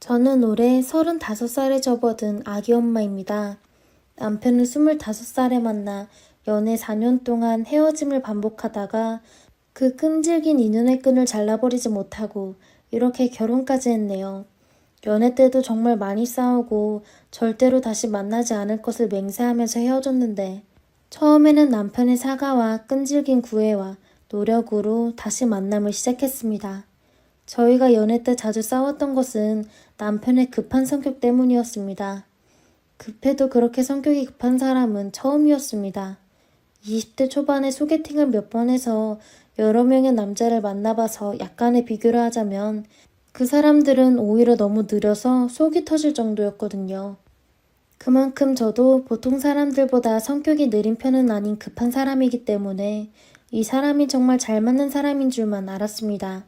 저는 올해 35살에 접어든 아기 엄마입니다. 남편을 25살에 만나 연애 4년 동안 헤어짐을 반복하다가 그 끈질긴 인연의 끈을 잘라버리지 못하고 이렇게 결혼까지 했네요. 연애 때도 정말 많이 싸우고 절대로 다시 만나지 않을 것을 맹세하면서 헤어졌는데 처음에는 남편의 사과와 끈질긴 구애와 노력으로 다시 만남을 시작했습니다. 저희가 연애 때 자주 싸웠던 것은 남편의 급한 성격 때문이었습니다. 급해도 그렇게 성격이 급한 사람은 처음이었습니다. 20대 초반에 소개팅을 몇 번 해서 여러 명의 남자를 만나봐서 약간의 비교를 하자면 그 사람들은 오히려 너무 느려서 속이 터질 정도였거든요. 그만큼 저도 보통 사람들보다 성격이 느린 편은 아닌 급한 사람이기 때문에 이 사람이 정말 잘 맞는 사람인 줄만 알았습니다.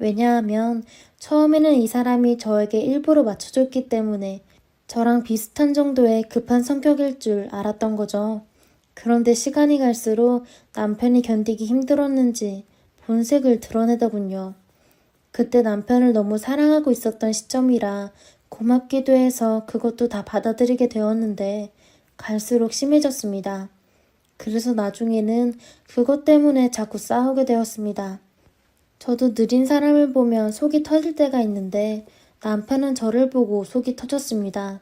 왜냐하면 처음에는 이 사람이 저에게 일부러 맞춰줬기 때문에 저랑 비슷한 정도의 급한 성격일 줄 알았던 거죠. 그런데 시간이 갈수록 남편이 견디기 힘들었는지 본색을 드러내더군요. 그때 남편을 너무 사랑하고 있었던 시점이라 고맙기도 해서 그것도 다 받아들이게 되었는데 갈수록 심해졌습니다. 그래서 나중에는 그것 때문에 자꾸 싸우게 되었습니다. 저도 느린 사람을 보면 속이 터질 때가 있는데 남편은 저를 보고 속이 터졌습니다.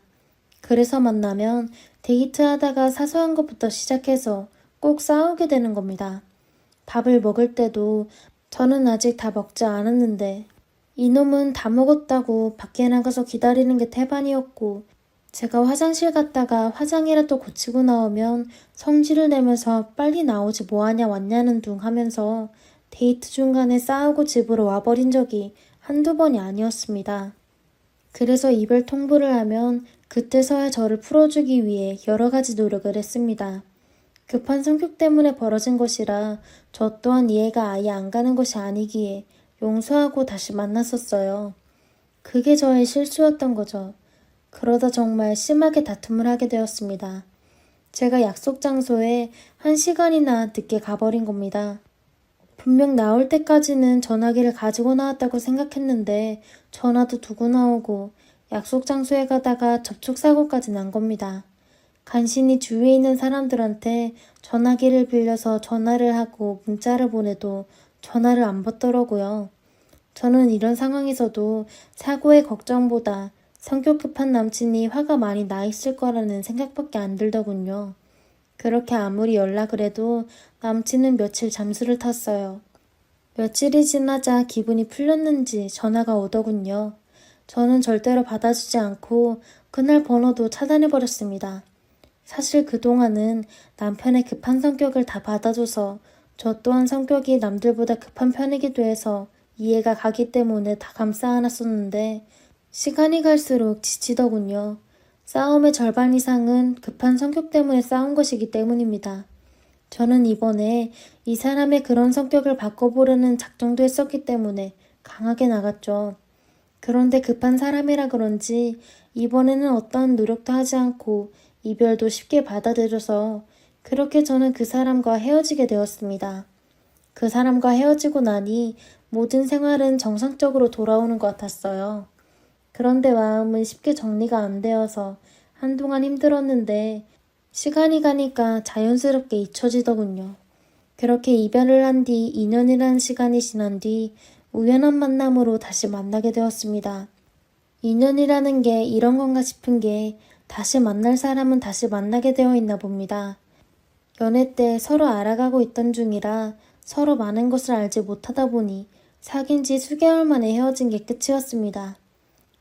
그래서 만나면 데이트하다가 사소한 것부터 시작해서 꼭 싸우게 되는 겁니다. 밥을 먹을 때도 저는 아직 다 먹지 않았는데 이놈은 다 먹었다고 밖에 나가서 기다리는 게 태반이었고 제가 화장실 갔다가 화장이라도 고치고 나오면 성질을 내면서 빨리 나오지 뭐하냐 왔냐는 둥 하면서 데이트 중간에 싸우고 집으로 와버린 적이 한두 번이 아니었습니다. 그래서 이별 통보를 하면 그때서야 저를 풀어주기 위해 여러 가지 노력을 했습니다. 급한 성격 때문에 벌어진 것이라 저 또한 이해가 아예 안 가는 것이 아니기에 용서하고 다시 만났었어요. 그게 저의 실수였던 거죠. 그러다 정말 심하게 다툼을 하게 되었습니다. 제가 약속 장소에 1시간이나 늦게 가버린 겁니다. 분명 나올 때까지는 전화기를 가지고 나왔다고 생각했는데 전화도 두고 나오고 약속 장소에 가다가 접촉사고까지 난 겁니다. 간신히 주위에 있는 사람들한테 전화기를 빌려서 전화를 하고 문자를 보내도 전화를 안 받더라고요. 저는 이런 상황에서도 사고의 걱정보다 성격 급한 남친이 화가 많이 나 있을 거라는 생각밖에 안 들더군요. 그렇게 아무리 연락을 해도 남친은 며칠 잠수를 탔어요. 며칠이 지나자 기분이 풀렸는지 전화가 오더군요. 저는 절대로 받아주지 않고 그날 번호도 차단해버렸습니다. 사실 그동안은 남편의 급한 성격을 다 받아줘서 저 또한 성격이 남들보다 급한 편이기도 해서 이해가 가기 때문에 다 감싸 안았었는데 시간이 갈수록 지치더군요. 싸움의 절반 이상은 급한 성격 때문에 싸운 것이기 때문입니다. 저는 이번에 이 사람의 그런 성격을 바꿔보려는 작정도 했었기 때문에 강하게 나갔죠. 그런데 급한 사람이라 그런지 이번에는 어떠한 노력도 하지 않고 이별도 쉽게 받아들여서 그렇게 저는 그 사람과 헤어지게 되었습니다. 그 사람과 헤어지고 나니 모든 생활은 정상적으로 돌아오는 것 같았어요. 그런데 마음은 쉽게 정리가 안 되어서 한동안 힘들었는데 시간이 가니까 자연스럽게 잊혀지더군요. 그렇게 이별을 한 뒤 2년이라는 시간이 지난 뒤 우연한 만남으로 다시 만나게 되었습니다. 인연이라는 게 이런 건가 싶은 게 다시 만날 사람은 다시 만나게 되어 있나 봅니다. 연애 때 서로 알아가고 있던 중이라 서로 많은 것을 알지 못하다 보니 사귄 지 수개월 만에 헤어진 게 끝이었습니다.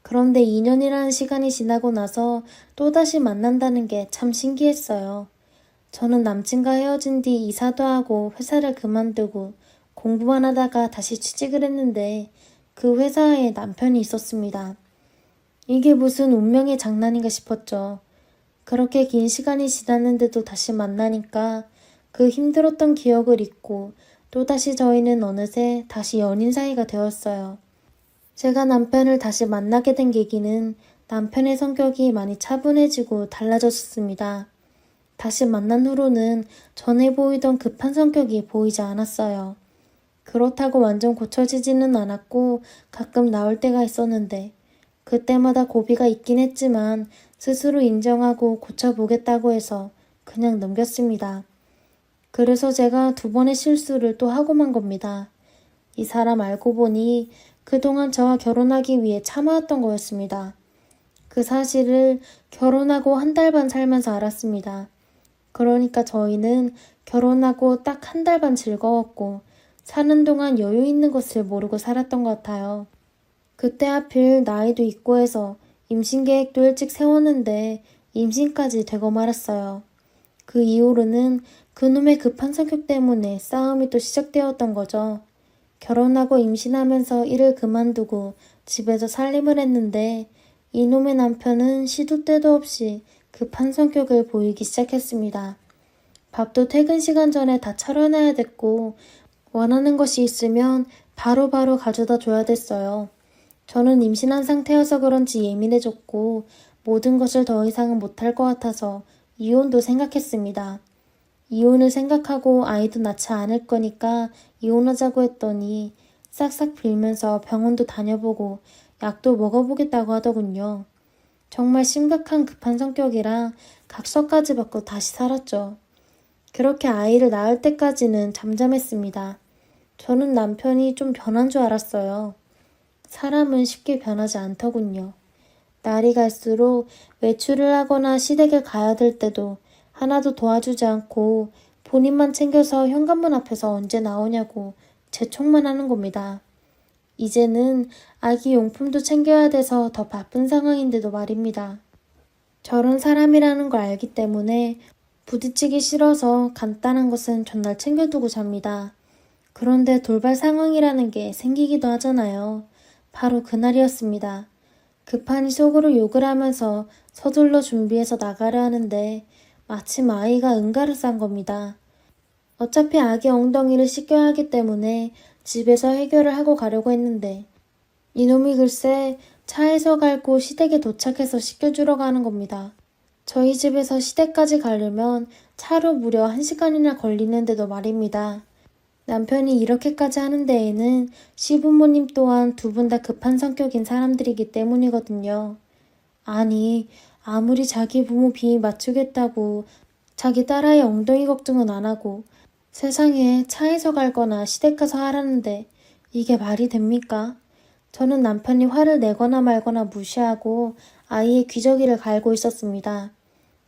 그런데 2년이라는 시간이 지나고 나서 또다시 만난다는 게 참 신기했어요. 저는 남친과 헤어진 뒤 이사도 하고 회사를 그만두고 공부만 하다가 다시 취직을 했는데 그 회사에 남편이 있었습니다. 이게 무슨 운명의 장난인가 싶었죠. 그렇게 긴 시간이 지났는데도 다시 만나니까 그 힘들었던 기억을 잊고 또다시 저희는 어느새 다시 연인 사이가 되었어요. 제가 남편을 다시 만나게 된 계기는 남편의 성격이 많이 차분해지고 달라졌습니다. 다시 만난 후로는 전에 보이던 급한 성격이 보이지 않았어요. 그렇다고 완전 고쳐지지는 않았고 가끔 나올 때가 있었는데 그때마다 고비가 있긴 했지만 스스로 인정하고 고쳐보겠다고 해서 그냥 넘겼습니다. 그래서 제가 2번의 실수를 또 하고 만 겁니다. 이 사람 알고 보니 그동안 저와 결혼하기 위해 참아왔던 거였습니다. 그 사실을 결혼하고 1달 반 살면서 알았습니다. 그러니까 저희는 결혼하고 딱 1달 반 즐거웠고 사는 동안 여유 있는 것을 모르고 살았던 것 같아요. 그때 하필 나이도 있고 해서 임신 계획도 일찍 세웠는데 임신까지 되고 말았어요. 그 이후로는 그놈의 급한 성격 때문에 싸움이 또 시작되었던 거죠. 결혼하고 임신하면서 일을 그만두고 집에서 살림을 했는데 이놈의 남편은 시도 때도 없이 급한 성격을 보이기 시작했습니다. 밥도 퇴근 시간 전에 다 차려놔야 됐고 원하는 것이 있으면 바로바로 가져다 줘야 됐어요. 저는 임신한 상태여서 그런지 예민해졌고 모든 것을 더 이상은 못할 것 같아서 이혼도 생각했습니다. 이혼을 생각하고 아이도 낳지 않을 거니까 이혼하자고 했더니 싹싹 빌면서 병원도 다녀보고 약도 먹어보겠다고 하더군요. 정말 심각한 급한 성격이라 각서까지 받고 다시 살았죠. 그렇게 아이를 낳을 때까지는 잠잠했습니다. 저는 남편이 좀 변한 줄 알았어요. 사람은 쉽게 변하지 않더군요. 날이 갈수록 외출을 하거나 시댁을 가야 될 때도 하나도 도와주지 않고 본인만 챙겨서 현관문 앞에서 언제 나오냐고 재촉만 하는 겁니다. 이제는 아기 용품도 챙겨야 돼서 더 바쁜 상황인데도 말입니다. 저런 사람이라는 걸 알기 때문에 부딪히기 싫어서 간단한 것은 전날 챙겨두고 잡니다. 그런데 돌발 상황이라는 게 생기기도 하잖아요. 바로 그날이었습니다. 급하니 속으로 욕을 하면서 서둘러 준비해서 나가려 하는데 마침 아이가 응가를 싼 겁니다. 어차피 아기 엉덩이를 씻겨야 하기 때문에 집에서 해결을 하고 가려고 했는데 이놈이 글쎄 차에서 갈고 시댁에 도착해서 씻겨주러 가는 겁니다. 저희 집에서 시댁까지 가려면 차로 무려 1시간이나 걸리는데도 말입니다. 남편이 이렇게까지 하는 데에는 시부모님 또한 2분 다 급한 성격인 사람들이기 때문이거든요. 아니, 아무리 자기 부모 비위 맞추겠다고 자기 딸아이 엉덩이 걱정은 안 하고 세상에 차에서 갈거나 시댁 가서 하라는데 이게 말이 됩니까? 저는 남편이 화를 내거나 말거나 무시하고 아이의 귀저귀를 갈고 있었습니다.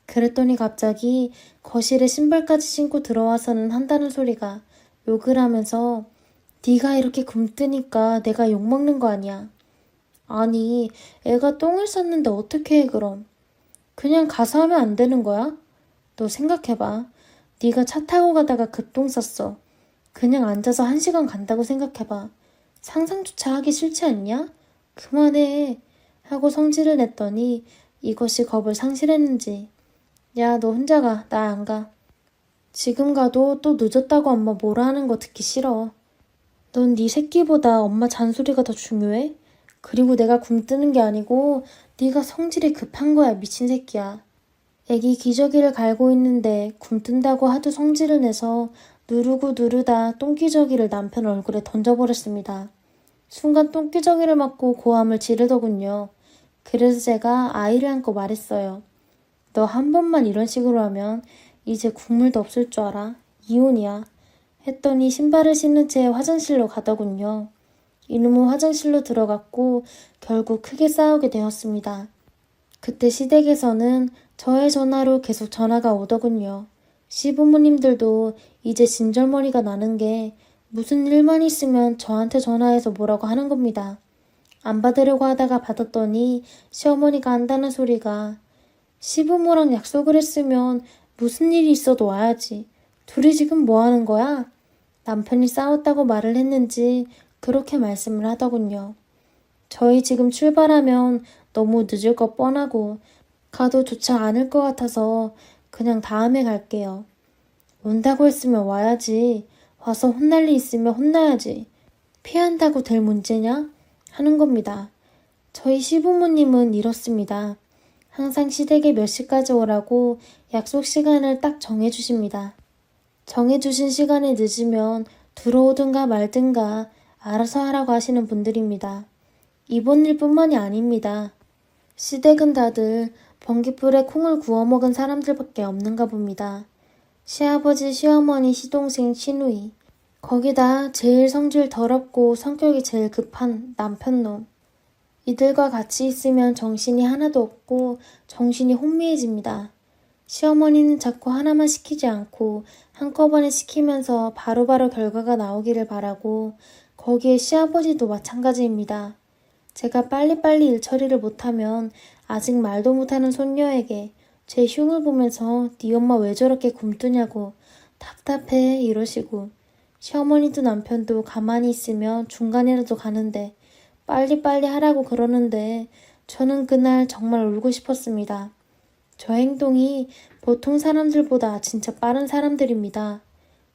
그랬더니 갑자기 거실에 신발까지 신고 들어와서는 한다는 소리가 욕을 하면서 네가 이렇게 굼뜨니까 내가 욕먹는 거 아니야. 아니, 애가 똥을 쌌는데 어떻게 해 그럼? 그냥 가서 하면 안 되는 거야? 너 생각해봐. 네가 차 타고 가다가 급똥 쌌어. 그냥 앉아서 1시간 간다고 생각해봐. 상상조차 하기 싫지 않냐? 그만해. 하고 성질을 냈더니 이것이 겁을 상실했는지 야, 너 혼자 가. 나 안 가. 지금 가도 또 늦었다고 엄마 뭐라 하는 거 듣기 싫어. 넌 네 새끼보다 엄마 잔소리가 더 중요해? 그리고 내가 굼뜨는 게 아니고 네가 성질이 급한 거야, 미친 새끼야. 애기 기저귀를 갈고 있는데 굼뜬다고 하도 성질을 내서 누르고 누르다 똥기저귀를 남편 얼굴에 던져버렸습니다. 순간 똥기저귀를 맞고 고함을 지르더군요. 그래서 제가 아이를 안고 말했어요. 너 한 번만 이런 식으로 하면 이제 국물도 없을 줄 알아. 이혼이야. 했더니 신발을 신는 채 화장실로 가더군요. 이놈은 화장실로 들어갔고 결국 크게 싸우게 되었습니다. 그때 시댁에서는 저의 전화로 계속 전화가 오더군요. 시부모님들도 이제 진절머리가 나는 게 무슨 일만 있으면 저한테 전화해서 뭐라고 하는 겁니다. 안 받으려고 하다가 받았더니 시어머니가 한다는 소리가 시부모랑 약속을 했으면 무슨 일이 있어도 와야지. 둘이 지금 뭐 하는 거야? 남편이 싸웠다고 말을 했는지 그렇게 말씀을 하더군요. 저희 지금 출발하면 너무 늦을 것 뻔하고 가도 좋지 않을 것 같아서 그냥 다음에 갈게요. 온다고 했으면 와야지. 와서 혼날 일 있으면 혼나야지. 피한다고 될 문제냐? 하는 겁니다. 저희 시부모님은 이렇습니다. 항상 시댁에 몇 시까지 오라고 약속 시간을 딱 정해주십니다. 정해주신 시간에 늦으면 들어오든가 말든가 알아서 하라고 하시는 분들입니다. 이번 일뿐만이 아닙니다. 시댁은 다들 번깃불에 콩을 구워 먹은 사람들밖에 없는가 봅니다. 시아버지, 시어머니, 시동생, 시누이. 거기다 제일 성질 더럽고 성격이 제일 급한 남편놈. 이들과 같이 있으면 정신이 하나도 없고 정신이 혼미해집니다. 시어머니는 자꾸 하나만 시키지 않고 한꺼번에 시키면서 바로바로 결과가 나오기를 바라고 거기에 시아버지도 마찬가지입니다. 제가 빨리빨리 일 처리를 못하면 아직 말도 못하는 손녀에게 제 흉을 보면서 네 엄마 왜 저렇게 굼뜨냐고 답답해 이러시고 시어머니도 남편도 가만히 있으면 중간이라도 가는데 빨리빨리 하라고 그러는데 저는 그날 정말 울고 싶었습니다. 저 행동이 보통 사람들보다 진짜 빠른 사람들입니다.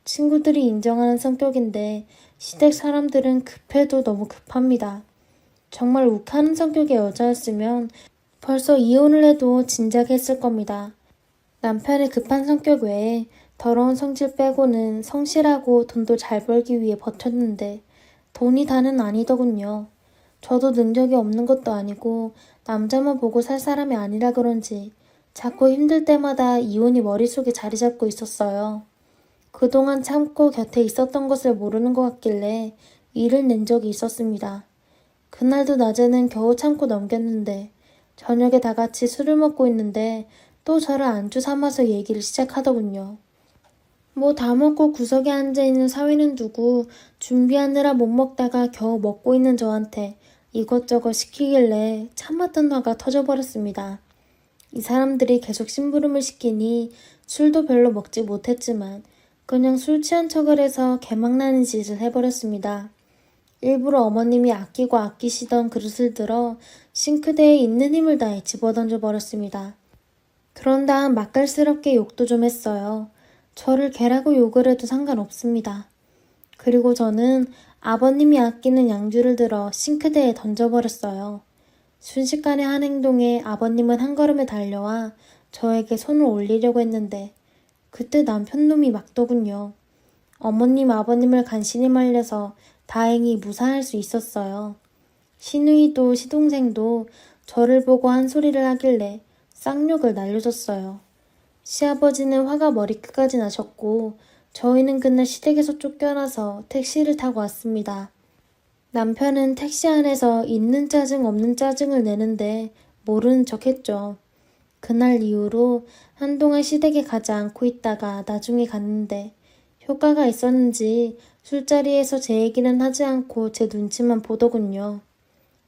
친구들이 인정하는 성격인데 시댁 사람들은 급해도 너무 급합니다. 정말 욱하는 성격의 여자였으면 벌써 이혼을 해도 진작에 했을 겁니다. 남편의 급한 성격 외에 더러운 성질 빼고는 성실하고 돈도 잘 벌기 위해 버텼는데 돈이 다는 아니더군요. 저도 능력이 없는 것도 아니고 남자만 보고 살 사람이 아니라 그런지 자꾸 힘들 때마다 이혼이 머릿속에 자리 잡고 있었어요. 그동안 참고 곁에 있었던 것을 모르는 것 같길래 일을 낸 적이 있었습니다. 그날도 낮에는 겨우 참고 넘겼는데 저녁에 다 같이 술을 먹고 있는데 또 저를 안주 삼아서 얘기를 시작하더군요. 뭐 다 먹고 구석에 앉아있는 사위는 두고 준비하느라 못 먹다가 겨우 먹고 있는 저한테 이것저것 시키길래 참았던 화가 터져버렸습니다. 이 사람들이 계속 심부름을 시키니 술도 별로 먹지 못했지만 그냥 술 취한 척을 해서 개망나는 짓을 해버렸습니다. 일부러 어머님이 아끼고 아끼시던 그릇을 들어 싱크대에 있는 힘을 다해 집어던져 버렸습니다. 그런 다음 맛깔스럽게 욕도 좀 했어요. 저를 개라고 욕을 해도 상관없습니다. 그리고 저는 아버님이 아끼는 양주를 들어 싱크대에 던져버렸어요. 순식간에 한 행동에 아버님은 한 걸음에 달려와 저에게 손을 올리려고 했는데 그때 남편놈이 막더군요. 어머님 아버님을 간신히 말려서 다행히 무사할 수 있었어요. 시누이도 시동생도 저를 보고 한 소리를 하길래 쌍욕을 날려줬어요. 시아버지는 화가 머리끝까지 나셨고 저희는 그날 시댁에서 쫓겨나서 택시를 타고 왔습니다. 남편은 택시 안에서 있는 짜증 없는 짜증을 내는데 모르는 척 했죠. 그날 이후로 한동안 시댁에 가지 않고 있다가 나중에 갔는데 효과가 있었는지 술자리에서 제 얘기는 하지 않고 제 눈치만 보더군요.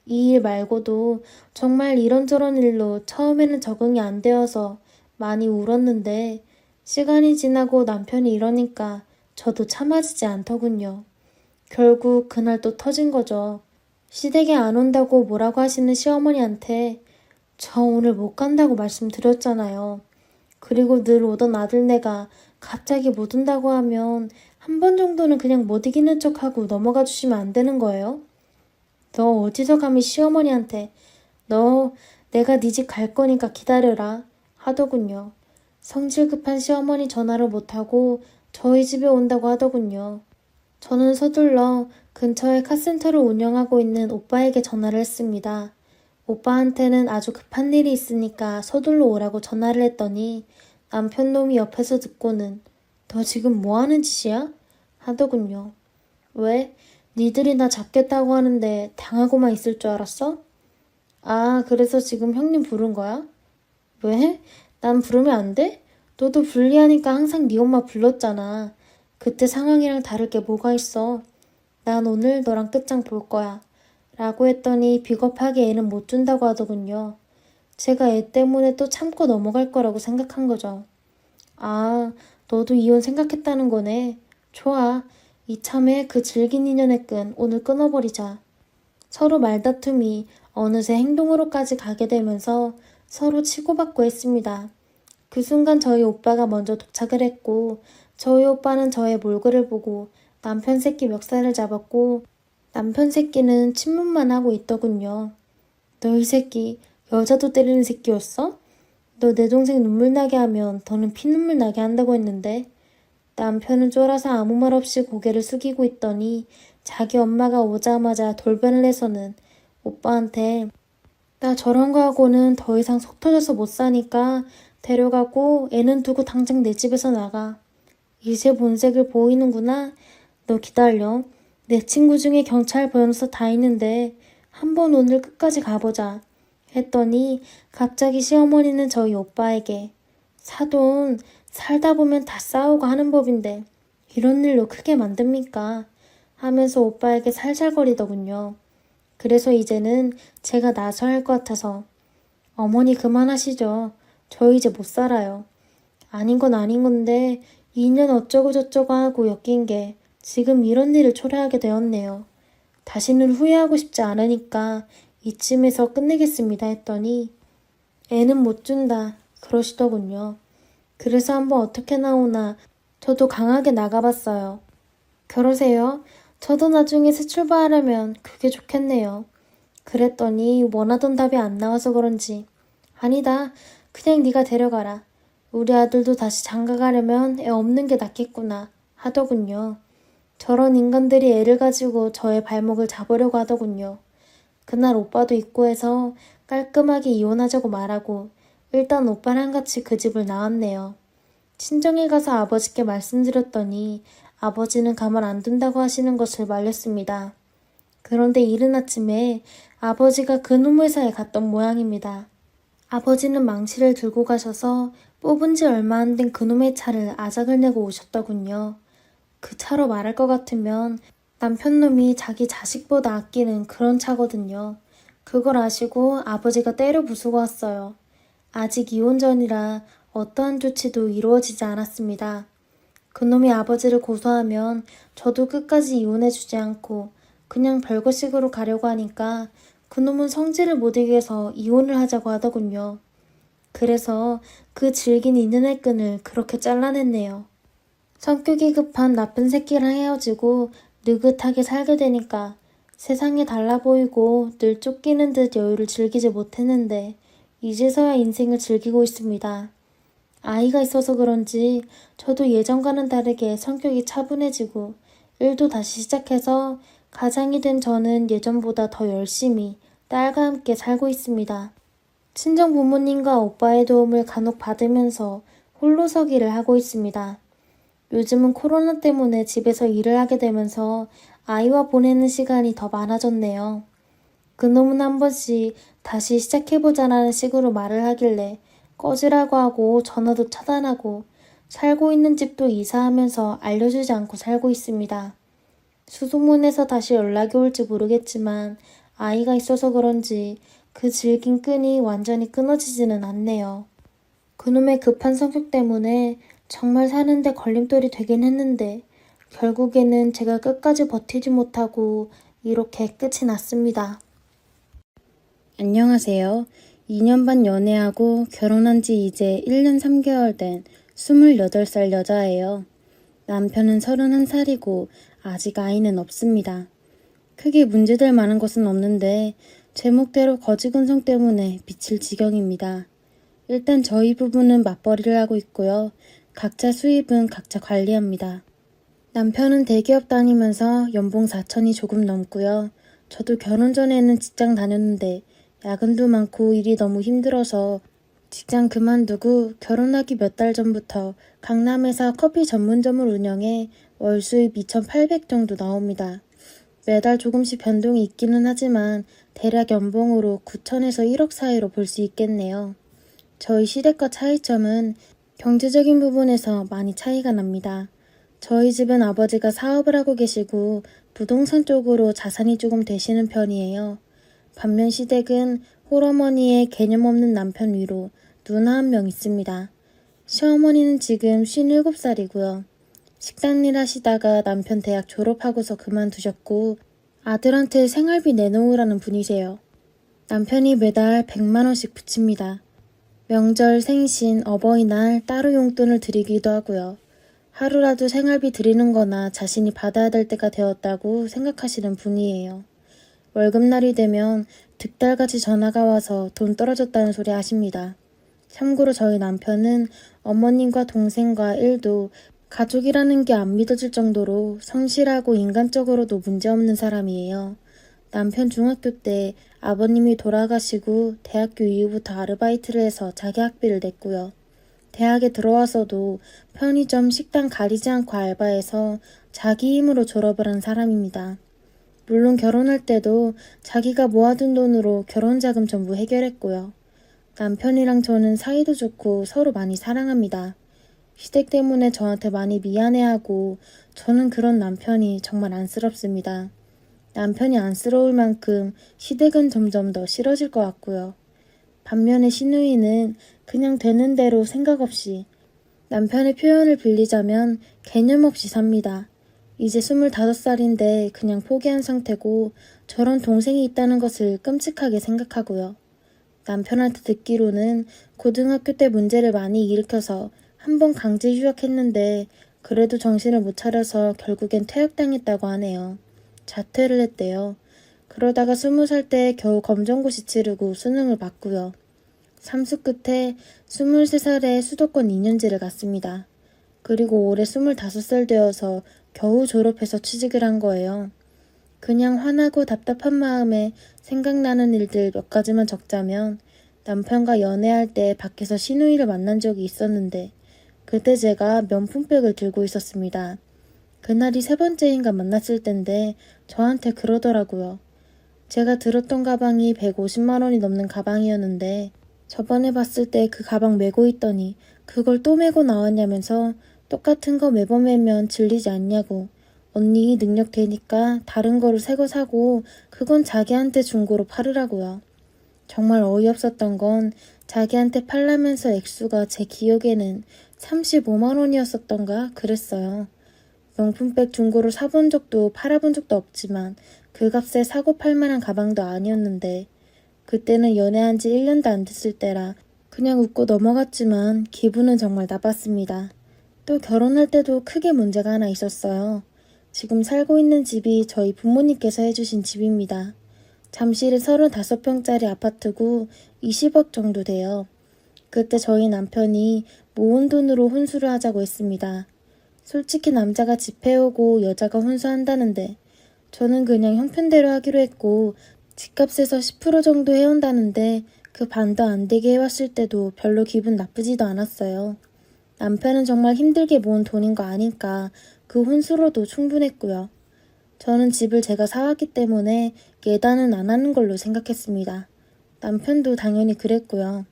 이 일 말고도 정말 이런저런 일로 처음에는 적응이 안 되어서 많이 울었는데 시간이 지나고 남편이 이러니까 저도 참아지지 않더군요. 결국 그날 또 터진 거죠. 시댁에 안 온다고 뭐라고 하시는 시어머니한테 저 오늘 못 간다고 말씀드렸잖아요. 그리고 늘 오던 아들네가 갑자기 못 온다고 하면 한 번 정도는 그냥 못 이기는 척하고 넘어가 주시면 안 되는 거예요? 너 어디서 감히 시어머니한테 너 내가 네 집 갈 거니까 기다려라 하더군요. 성질 급한 시어머니 전화를 못하고 저희 집에 온다고 하더군요. 저는 서둘러 근처에 카센터를 운영하고 있는 오빠에게 전화를 했습니다. 오빠한테는 아주 급한 일이 있으니까 서둘러 오라고 전화를 했더니 남편놈이 옆에서 듣고는 너 지금 뭐 하는 짓이야? 하더군요. 왜? 니들이 나 잡겠다고 하는데 당하고만 있을 줄 알았어? 아, 그래서 지금 형님 부른 거야? 왜? 난 부르면 안 돼? 너도 불리하니까 항상 네 엄마 불렀잖아. 그때 상황이랑 다를 게 뭐가 있어. 난 오늘 너랑 끝장 볼 거야. 라고 했더니 비겁하게 애는 못 준다고 하더군요. 제가 애 때문에 또 참고 넘어갈 거라고 생각한 거죠. 아, 너도 이혼 생각했다는 거네. 좋아. 이참에 그 질긴 인연의 끈 오늘 끊어버리자. 서로 말다툼이 어느새 행동으로까지 가게 되면서 서로 치고받고 했습니다. 그 순간 저희 오빠가 먼저 도착을 했고 저희 오빠는 저의 몰골을 보고 남편 새끼 멱살을 잡았고 남편 새끼는 침문만 하고 있더군요. 너 이 새끼 여자도 때리는 새끼였어? 너 내 동생 눈물 나게 하면 더는 피눈물 나게 한다고 했는데 남편은 쫄아서 아무 말 없이 고개를 숙이고 있더니 자기 엄마가 오자마자 돌변을 해서는 오빠한테 나 저런 거 하고는 더 이상 속 터져서 못 사니까 데려가고 애는 두고 당장 내 집에서 나가. 이제 본색을 보이는구나. 너 기다려. 내 친구 중에 경찰 변호사 다 있는데 한번 오늘 끝까지 가보자. 했더니 갑자기 시어머니는 저희 오빠에게 사돈 살다 보면 다 싸우고 하는 법인데 이런 일로 크게 만듭니까? 하면서 오빠에게 살살거리더군요. 그래서 이제는 제가 나서야 할 것 같아서 어머니 그만하시죠. 저 이제 못 살아요. 아닌 건 아닌 건데 2년 어쩌고 저쩌고 하고 엮인 게 지금 이런 일을 초래하게 되었네요. 다시는 후회하고 싶지 않으니까 이쯤에서 끝내겠습니다 했더니 애는 못 준다 그러시더군요. 그래서 한번 어떻게 나오나 저도 강하게 나가봤어요. 그러세요? 저도 나중에 새 출발하려면 그게 좋겠네요. 그랬더니 원하던 답이 안 나와서 그런지 아니다. 그냥 네가 데려가라. 우리 아들도 다시 장가 가려면 애 없는 게 낫겠구나 하더군요. 저런 인간들이 애를 가지고 저의 발목을 잡으려고 하더군요. 그날 오빠도 있고 해서 깔끔하게 이혼하자고 말하고 일단 오빠랑 같이 그 집을 나왔네요. 친정에 가서 아버지께 말씀드렸더니 아버지는 가만 안 둔다고 하시는 것을 말렸습니다. 그런데 이른 아침에 아버지가 그놈 회사에 갔던 모양입니다. 아버지는 망치를 들고 가셔서 뽑은 지 얼마 안 된 그놈의 차를 아작을 내고 오셨더군요. 그 차로 말할 것 같으면 남편놈이 자기 자식보다 아끼는 그런 차거든요. 그걸 아시고 아버지가 때려 부수고 왔어요. 아직 이혼 전이라 어떠한 조치도 이루어지지 않았습니다. 그놈이 아버지를 고소하면 저도 끝까지 이혼해주지 않고 그냥 별거식으로 가려고 하니까 그놈은 성질을 못 이겨서 이혼을 하자고 하더군요. 그래서 그 질긴 인연의 끈을 그렇게 잘라냈네요. 성격이 급한 나쁜 새끼랑 헤어지고 느긋하게 살게 되니까 세상에 달라 보이고 늘 쫓기는 듯 여유를 즐기지 못했는데 이제서야 인생을 즐기고 있습니다. 아이가 있어서 그런지 저도 예전과는 다르게 성격이 차분해지고 일도 다시 시작해서 가장이 된 저는 예전보다 더 열심히 딸과 함께 살고 있습니다. 친정 부모님과 오빠의 도움을 간혹 받으면서 홀로서기를 하고 있습니다. 요즘은 코로나 때문에 집에서 일을 하게 되면서 아이와 보내는 시간이 더 많아졌네요. 그놈은 한 번씩 다시 시작해보자라는 식으로 말을 하길래 꺼지라고 하고 전화도 차단하고 살고 있는 집도 이사하면서 알려주지 않고 살고 있습니다. 수소문해서 다시 연락이 올지 모르겠지만 아이가 있어서 그런지 그 질긴 끈이 완전히 끊어지지는 않네요. 그놈의 급한 성격 때문에 정말 사는데 걸림돌이 되긴 했는데 결국에는 제가 끝까지 버티지 못하고 이렇게 끝이 났습니다. 안녕하세요. 2년 반 연애하고 결혼한 지 이제 1년 3개월 된 28살 여자예요. 남편은 31살이고 아직 아이는 없습니다. 크게 문제될 만한 것은 없는데 제목대로 거지근성 때문에 미칠 지경입니다. 일단 저희 부부는 맞벌이를 하고 있고요. 각자 수입은 각자 관리합니다. 남편은 대기업 다니면서 연봉 4천이 조금 넘고요. 저도 결혼 전에는 직장 다녔는데 야근도 많고 일이 너무 힘들어서 직장 그만두고 결혼하기 몇 달 전부터 강남에서 커피 전문점을 운영해 월 수입 2,800 정도 나옵니다. 매달 조금씩 변동이 있기는 하지만 대략 연봉으로 9천에서 1억 사이로 볼 수 있겠네요. 저희 시댁과 차이점은 경제적인 부분에서 많이 차이가 납니다. 저희 집은 아버지가 사업을 하고 계시고 부동산 쪽으로 자산이 조금 되시는 편이에요. 반면 시댁은 홀어머니의 개념 없는 남편 위로 누나 한 명 있습니다. 시어머니는 지금 57살이고요. 식당 일 하시다가 남편 대학 졸업하고서 그만두셨고 아들한테 생활비 내놓으라는 분이세요. 남편이 매달 100만 원씩 붙입니다. 명절, 생신, 어버이날 따로 용돈을 드리기도 하고요. 하루라도 생활비 드리는 거나 자신이 받아야 될 때가 되었다고 생각하시는 분이에요. 월급날이 되면 득달같이 전화가 와서 돈 떨어졌다는 소리 하십니다. 참고로 저희 남편은 어머님과 동생과 일도 가족이라는 게 안 믿어질 정도로 성실하고 인간적으로도 문제없는 사람이에요. 남편 중학교 때 아버님이 돌아가시고 대학교 이후부터 아르바이트를 해서 자기 학비를 냈고요. 대학에 들어와서도 편의점, 식당 가리지 않고 알바해서 자기 힘으로 졸업을 한 사람입니다. 물론 결혼할 때도 자기가 모아둔 돈으로 결혼자금 전부 해결했고요. 남편이랑 저는 사이도 좋고 서로 많이 사랑합니다. 시댁 때문에 저한테 많이 미안해하고 저는 그런 남편이 정말 안쓰럽습니다. 남편이 안쓰러울 만큼 시댁은 점점 더 싫어질 것 같고요. 반면에 시누이는 그냥 되는 대로 생각 없이, 남편의 표현을 빌리자면 개념 없이 삽니다. 이제 25살인데 그냥 포기한 상태고 저런 동생이 있다는 것을 끔찍하게 생각하고요. 남편한테 듣기로는 고등학교 때 문제를 많이 일으켜서 한번 강제 휴학했는데 그래도 정신을 못 차려서 결국엔 퇴학당했다고 하네요. 자퇴를 했대요. 그러다가 20살 때 겨우 검정고시 치르고 수능을 봤고요. 삼수 끝에 23살에 수도권 2년제를 갔습니다. 그리고 올해 25살 되어서 겨우 졸업해서 취직을 한 거예요. 그냥 화나고 답답한 마음에 생각나는 일들 몇 가지만 적자면, 남편과 연애할 때 밖에서 시누이를 만난 적이 있었는데 그때 제가 명품백을 들고 있었습니다. 그날이 3번째인가 만났을 땐데 저한테 그러더라고요. 제가 들었던 가방이 150만 원이 넘는 가방이었는데 저번에 봤을 때 그 가방 메고 있더니 그걸 또 메고 나왔냐면서 똑같은 거 매번 매면 질리지 않냐고, 언니 능력 되니까 다른 거를 새 거 사고 그건 자기한테 중고로 팔으라고요. 정말 어이없었던 건 자기한테 팔라면서 액수가 제 기억에는 35만 원이었었던가 그랬어요. 명품백 중고로 사본 적도 팔아본 적도 없지만 그 값에 사고 팔만한 가방도 아니었는데, 그때는 연애한 지 1년도 안 됐을 때라 그냥 웃고 넘어갔지만 기분은 정말 나빴습니다. 또 결혼할 때도 크게 문제가 하나 있었어요. 지금 살고 있는 집이 저희 부모님께서 해주신 집입니다. 잠실에 35평짜리 아파트고 20억 정도 돼요. 그때 저희 남편이 모은 돈으로 혼수를 하자고 했습니다. 솔직히 남자가 집 해오고 여자가 혼수한다는데 저는 그냥 형편대로 하기로 했고, 집값에서 10% 정도 해온다는데 그 반도 안 되게 해왔을 때도 별로 기분 나쁘지도 않았어요. 남편은 정말 힘들게 모은 돈인 거 아니까 그 혼수로도 충분했고요. 저는 집을 제가 사왔기 때문에 예단은 안 하는 걸로 생각했습니다. 남편도 당연히 그랬고요.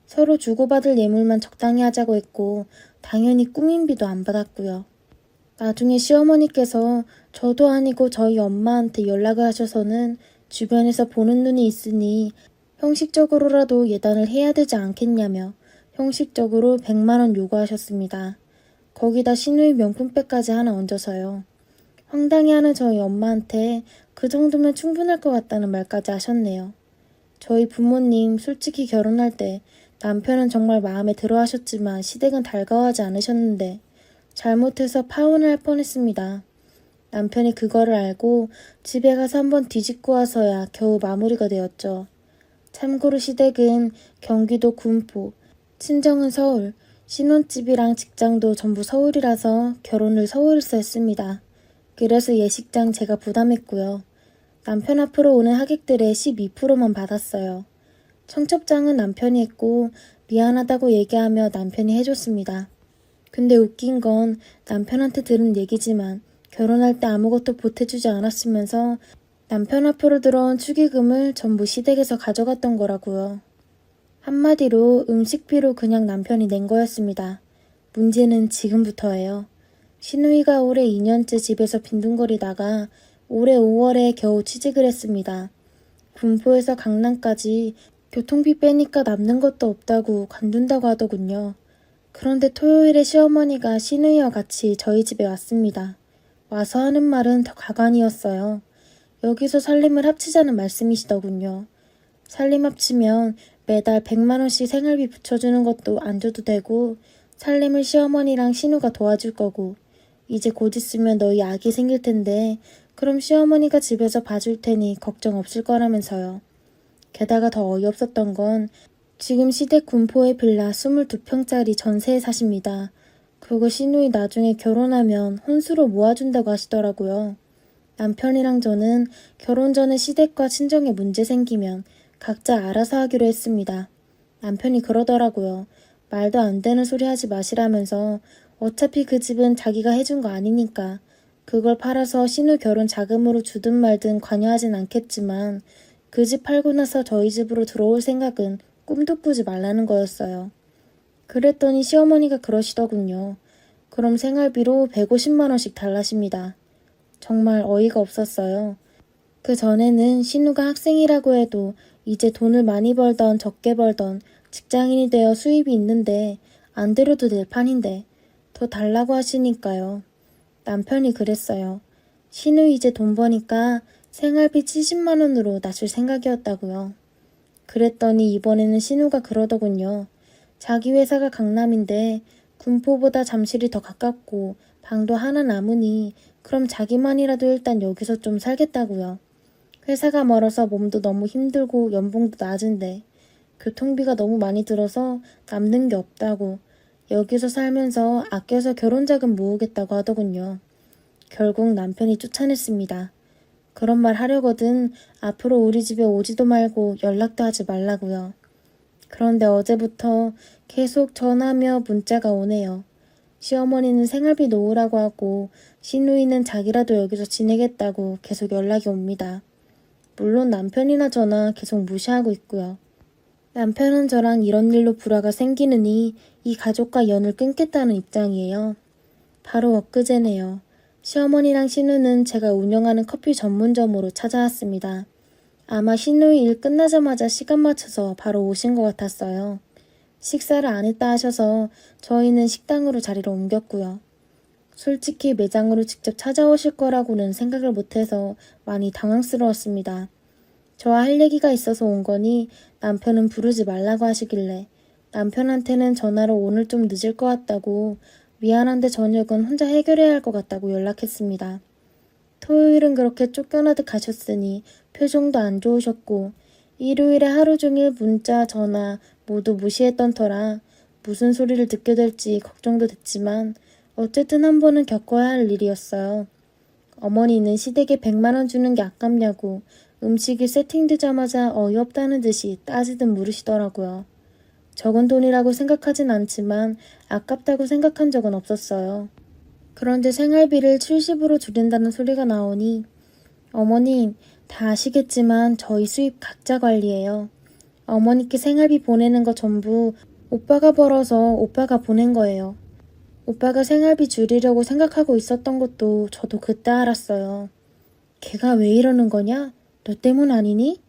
서로 주고받을 예물만 적당히 하자고 했고 당연히 꾸민비도 안 받았고요. 나중에 시어머니께서 저도 아니고 저희 엄마한테 연락을 하셔서는 주변에서 보는 눈이 있으니 형식적으로라도 예단을 해야 되지 않겠냐며 형식적으로 100만 원 요구하셨습니다. 거기다 시누이 명품백까지 하나 얹어서요. 황당해하는 저희 엄마한테 그 정도면 충분할 것 같다는 말까지 하셨네요. 저희 부모님 솔직히 결혼할 때 남편은 정말 마음에 들어 하셨지만 시댁은 달가워하지 않으셨는데 잘못해서 파혼을 할 뻔했습니다. 남편이 그거를 알고 집에 가서 한번 뒤집고 와서야 겨우 마무리가 되었죠. 참고로 시댁은 경기도 군포, 친정은 서울, 신혼집이랑 직장도 전부 서울이라서 결혼을 서울에서 했습니다. 그래서 예식장 제가 부담했고요. 남편 앞으로 오는 하객들의 12%만 받았어요. 청첩장은 남편이 했고 미안하다고 얘기하며 남편이 해줬습니다. 근데 웃긴 건 남편한테 들은 얘기지만 결혼할 때 아무것도 보태주지 않았으면서 남편 앞으로 들어온 축의금을 전부 시댁에서 가져갔던 거라고요. 한마디로 음식비로 그냥 남편이 낸 거였습니다. 문제는 지금부터예요. 시누이가 올해 2년째 집에서 빈둥거리다가 올해 5월에 겨우 취직을 했습니다. 군포에서 강남까지 교통비 빼니까 남는 것도 없다고 관둔다고 하더군요. 그런데 토요일에 시어머니가 시누이와 같이 저희 집에 왔습니다. 와서 하는 말은 더 가관이었어요. 여기서 살림을 합치자는 말씀이시더군요. 살림 합치면 매달 100만 원씩 생활비 붙여주는 것도 안 줘도 되고 살림을 시어머니랑 신우가 도와줄 거고 이제 곧 있으면 너희 아기 생길 텐데 그럼 시어머니가 집에서 봐줄 테니 걱정 없을 거라면서요. 게다가 더 어이없었던 건 지금 시댁 군포의 빌라 22평짜리 전세에 사십니다. 그거 시누이 나중에 결혼하면 혼수로 모아준다고 하시더라고요. 남편이랑 저는 결혼 전에 시댁과 친정에 문제 생기면 각자 알아서 하기로 했습니다. 남편이 그러더라고요. 말도 안 되는 소리 하지 마시라면서 어차피 그 집은 자기가 해준 거 아니니까 그걸 팔아서 신우 결혼 자금으로 주든 말든 관여하진 않겠지만 그 집 팔고 나서 저희 집으로 들어올 생각은 꿈도 꾸지 말라는 거였어요. 그랬더니 시어머니가 그러시더군요. 그럼 생활비로 150만 원씩 달라십니다. 정말 어이가 없었어요. 그 전에는 신우가 학생이라고 해도 이제 돈을 많이 벌던 적게 벌던 직장인이 되어 수입이 있는데 안 들여도 될 판인데 더 달라고 하시니까요. 남편이 그랬어요. 신우 이제 돈 버니까 생활비 70만 원으로 낮출 생각이었다고요. 그랬더니 이번에는 신우가 그러더군요. 자기 회사가 강남인데 군포보다 잠실이 더 가깝고 방도 하나 남으니 그럼 자기만이라도 일단 여기서 좀 살겠다고요. 회사가 멀어서 몸도 너무 힘들고 연봉도 낮은데 교통비가 너무 많이 들어서 남는 게 없다고 여기서 살면서 아껴서 결혼자금 모으겠다고 하더군요. 결국 남편이 쫓아냈습니다. 그런 말 하려거든 앞으로 우리 집에 오지도 말고 연락도 하지 말라고요. 그런데 어제부터 계속 전화며 문자가 오네요. 시어머니는 생활비 놓으라고 하고 시누이는 자기라도 여기서 지내겠다고 계속 연락이 옵니다. 물론 남편이나 저나 계속 무시하고 있고요. 남편은 저랑 이런 일로 불화가 생기느니 이 가족과 연을 끊겠다는 입장이에요. 바로 엊그제네요. 시어머니랑 신우는 제가 운영하는 커피 전문점으로 찾아왔습니다. 아마 신우이 일 끝나자마자 시간 맞춰서 바로 오신 것 같았어요. 식사를 안 했다 하셔서 저희는 식당으로 자리를 옮겼고요. 솔직히 매장으로 직접 찾아오실 거라고는 생각을 못해서 많이 당황스러웠습니다. 저와 할 얘기가 있어서 온 거니 남편은 부르지 말라고 하시길래 남편한테는 전화로 오늘 좀 늦을 것 같다고 미안한데 저녁은 혼자 해결해야 할 것 같다고 연락했습니다. 토요일은 그렇게 쫓겨나듯 가셨으니 표정도 안 좋으셨고 일요일에 하루 종일 문자, 전화 모두 무시했던 터라 무슨 소리를 듣게 될지 걱정도 됐지만 어쨌든 한 번은 겪어야 할 일이었어요. 어머니는 시댁에 100만 원 주는 게 아깝냐고 음식이 세팅되자마자 어이없다는 듯이 따지듯 물으시더라고요. 적은 돈이라고 생각하진 않지만 아깝다고 생각한 적은 없었어요. 그런데 생활비를 70으로 줄인다는 소리가 나오니 어머님 다 아시겠지만 저희 수입 각자 관리해요. 어머니께 생활비 보내는 거 전부 오빠가 벌어서 오빠가 보낸 거예요. 오빠가 생활비 줄이려고 생각하고 있었던 것도 저도 그때 알았어요. 걔가 왜 이러는 거냐? 너 때문 아니니?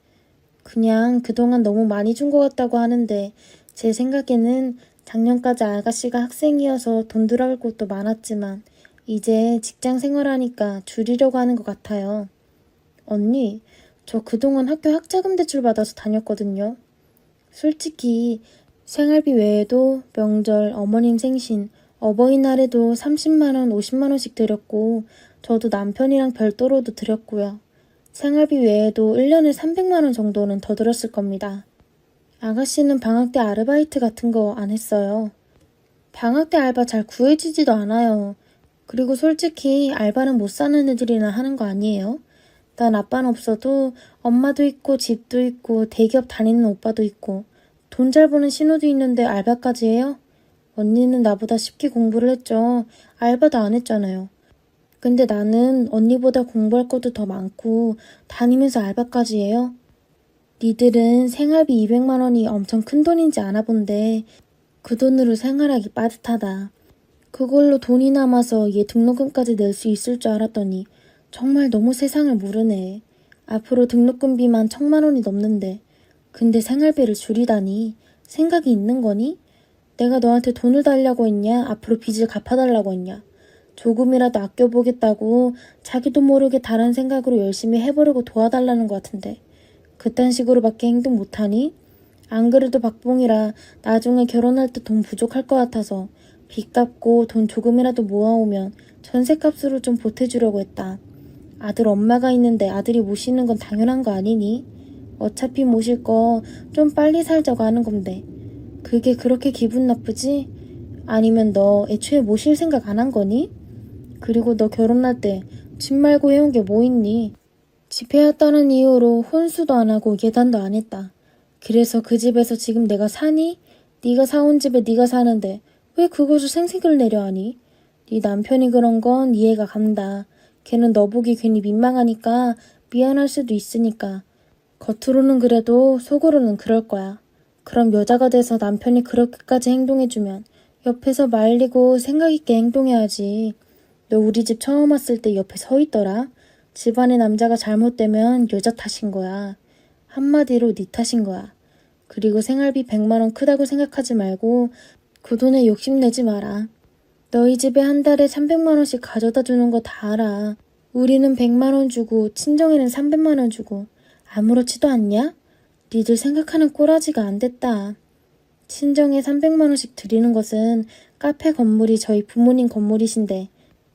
그냥 그동안 너무 많이 준 것 같다고 하는데 제 생각에는 작년까지 아가씨가 학생이어서 돈 들어갈 곳도 많았지만 이제 직장 생활하니까 줄이려고 하는 것 같아요. 언니, 저 그동안 학교 학자금 대출 받아서 다녔거든요. 솔직히 생활비 외에도 명절, 어머님 생신, 어버이날에도 30만 원, 50만 원씩 드렸고 저도 남편이랑 별도로도 드렸고요. 생활비 외에도 1년에 300만 원 정도는 더 들었을 겁니다. 아가씨는 방학 때 아르바이트 같은 거 안 했어요. 방학 때 알바 잘 구해지지도 않아요. 그리고 솔직히 알바는 못 사는 애들이나 하는 거 아니에요? 난 아빠는 없어도 엄마도 있고 집도 있고 대기업 다니는 오빠도 있고 돈 잘 버는 신우도 있는데 알바까지 해요? 언니는 나보다 쉽게 공부를 했죠. 알바도 안 했잖아요. 근데 나는 언니보다 공부할 것도 더 많고 다니면서 알바까지 해요? 니들은 생활비 200만 원이 엄청 큰 돈인지 아나 본데 그 돈으로 생활하기 빠듯하다. 그걸로 돈이 남아서 얘 등록금까지 낼 수 있을 줄 알았더니 정말 너무 세상을 모르네. 앞으로 등록금비만 1,000만 원이 넘는데 근데 생활비를 줄이다니 생각이 있는 거니? 내가 너한테 돈을 달라고 했냐? 앞으로 빚을 갚아달라고 했냐? 조금이라도 아껴보겠다고 자기도 모르게 다른 생각으로 열심히 해보려고 도와달라는 것 같은데 그딴 식으로밖에 행동 못하니? 안 그래도 박봉이라 나중에 결혼할 때 돈 부족할 것 같아서 빚 갚고 돈 조금이라도 모아오면 전셋값으로 좀 보태주려고 했다. 아들 엄마가 있는데 아들이 모시는 건 당연한 거 아니니? 어차피 모실 거 좀 빨리 살자고 하는 건데 그게 그렇게 기분 나쁘지? 아니면 너 애초에 모실 생각 안 한 거니? 그리고 너 결혼할 때 집 말고 해온 게 뭐 있니? 집 해왔다는 이유로 혼수도 안 하고 예단도 안 했다. 그래서 그 집에서 지금 내가 사니? 네가 사온 집에 네가 사는데 왜 그것을 생색을 내려 하니? 네 남편이 그런 건 이해가 간다. 걔는 너 보기 괜히 민망하니까 미안할 수도 있으니까. 겉으로는 그래도 속으로는 그럴 거야. 그럼 여자가 돼서 남편이 그렇게까지 행동해주면 옆에서 말리고 생각 있게 행동해야지. 너 우리 집 처음 왔을 때 옆에 서 있더라. 집안의 남자가 잘못되면 여자 탓인 거야. 한마디로 네 탓인 거야. 그리고 생활비 100만 원 크다고 생각하지 말고 그 돈에 욕심내지 마라. 너희 집에 한 달에 300만 원씩 가져다 주는 거 다 알아. 우리는 100만 원 주고 친정에는 300만 원 주고 아무렇지도 않냐? 니들 생각하는 꼬라지가 안 됐다. 친정에 300만 원씩 드리는 것은 카페 건물이 저희 부모님 건물이신데